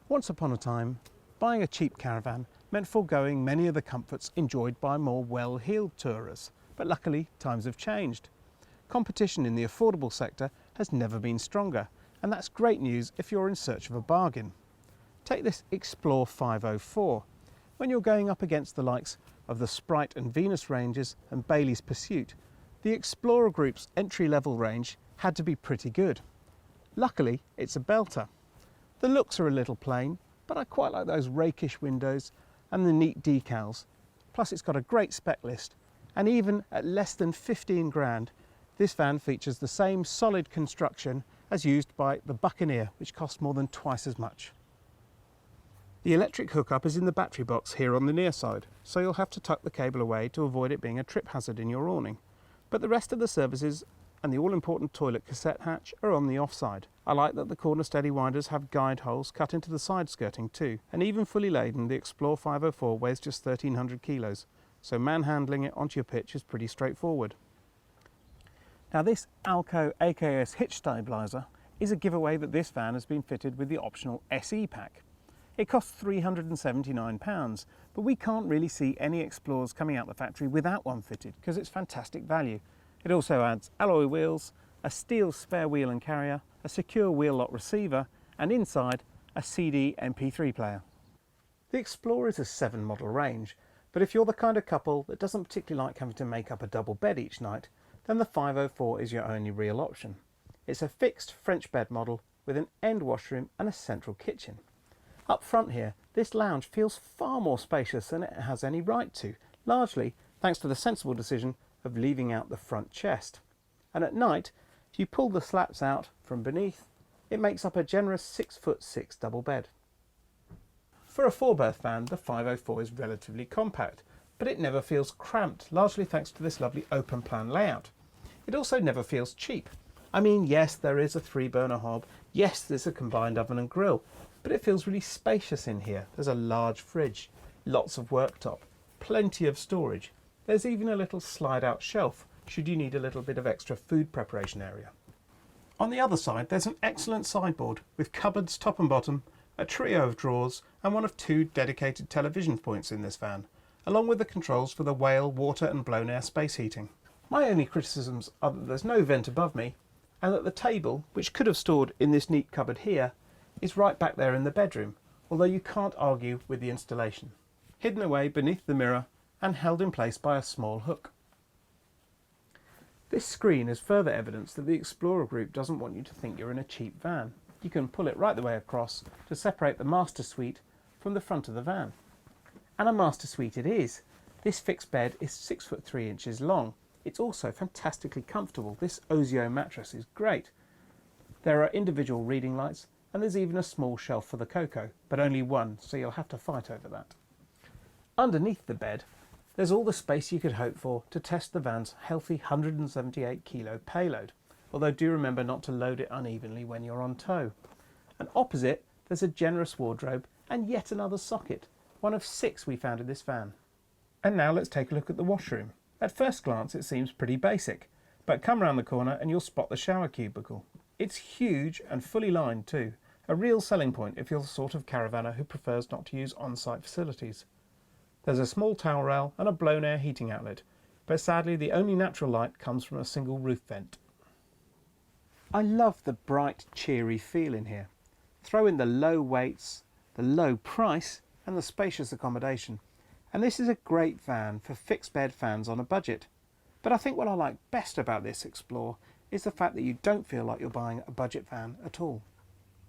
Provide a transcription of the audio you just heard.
Once upon a time, buying a cheap caravan meant foregoing many of the comforts enjoyed by more well-heeled tourists, but luckily times have changed. Competition in the affordable sector has never been stronger, and that's great news if you're in search of a bargain. Take this Xplore 504. When you're going up against the likes of the Sprite and Venus ranges and Bailey's Pursuit, the Explorer Group's entry-level range had to be pretty good. Luckily, it's a belter. The looks are a little plain, but I quite like those rakish windows and the neat decals. Plus it's got a great spec list, and even at less than 15 grand, this van features the same solid construction as used by the Buccaneer, which costs more than twice as much. The electric hookup is in the battery box here on the near side, so you'll have to tuck the cable away to avoid it being a trip hazard in your awning. But the rest of the services and the all-important toilet cassette hatch are on the offside. I like that the corner steady winders have guide holes cut into the side skirting too, and even fully laden the Xplore 504 weighs just 1300 kilos, so manhandling it onto your pitch is pretty straightforward. Now this Alco AKS hitch stabiliser is a giveaway that this van has been fitted with the optional SE pack. It costs £379, but we can't really see any Explorers coming out the factory without one fitted because it's fantastic value. It also adds alloy wheels, a steel spare wheel and carrier, a secure wheel lock receiver, and inside a CD MP3 player. The Explorer is a 7 model range, but if you're the kind of couple that doesn't particularly like having to make up a double bed each night, then the 504 is your only real option. It's a fixed French bed model with an end washroom and a central kitchen. Up front here, this lounge feels far more spacious than it has any right to, largely thanks to the sensible decision of leaving out the front chest. And at night, if you pull the slats out from beneath, it makes up a generous 6'6" double bed. For a 4-berth van, the 504 is relatively compact, but it never feels cramped, largely thanks to this lovely open plan layout. It also never feels cheap. I mean, yes, there is a 3-burner hob, yes, there's a combined oven and grill, but it feels really spacious in here. There's a large fridge, lots of worktop, plenty of storage. There's even a little slide-out shelf, should you need a little bit of extra food preparation area. On the other side, there's an excellent sideboard with cupboards top and bottom, a trio of drawers, and one of 2 dedicated television points in this van, along with the controls for the whale, water and blown air space heating. My only criticisms are that there's no vent above me, and that the table, which could have stored in this neat cupboard here, is right back there in the bedroom, although you can't argue with the installation. Hidden away beneath the mirror and held in place by a small hook. This screen is further evidence that the Explorer Group doesn't want you to think you're in a cheap van. You can pull it right the way across to separate the master suite from the front of the van. And a master suite it is. This fixed bed is 6'3" inches long. It's also fantastically comfortable. This Ozio mattress is great. There are individual reading lights, and there's even a small shelf for the cocoa, but only one, so you'll have to fight over that. Underneath the bed, there's all the space you could hope for to test the van's healthy 178 kilo payload, although do remember not to load it unevenly when you're on tow. And opposite, there's a generous wardrobe and yet another socket, one of 6 we found in this van. And now let's take a look at the washroom. At first glance it seems pretty basic, but come round the corner and you'll spot the shower cubicle. It's huge and fully lined too, a real selling point if you're the sort of caravanner who prefers not to use on-site facilities. There's a small towel rail and a blown air heating outlet, but sadly the only natural light comes from a single roof vent. I love the bright, cheery feel in here. Throw in the low weights, the low price and the spacious accommodation, and this is a great van for fixed bed fans on a budget. But I think what I like best about this Xplore is the fact that you don't feel like you're buying a budget van at all.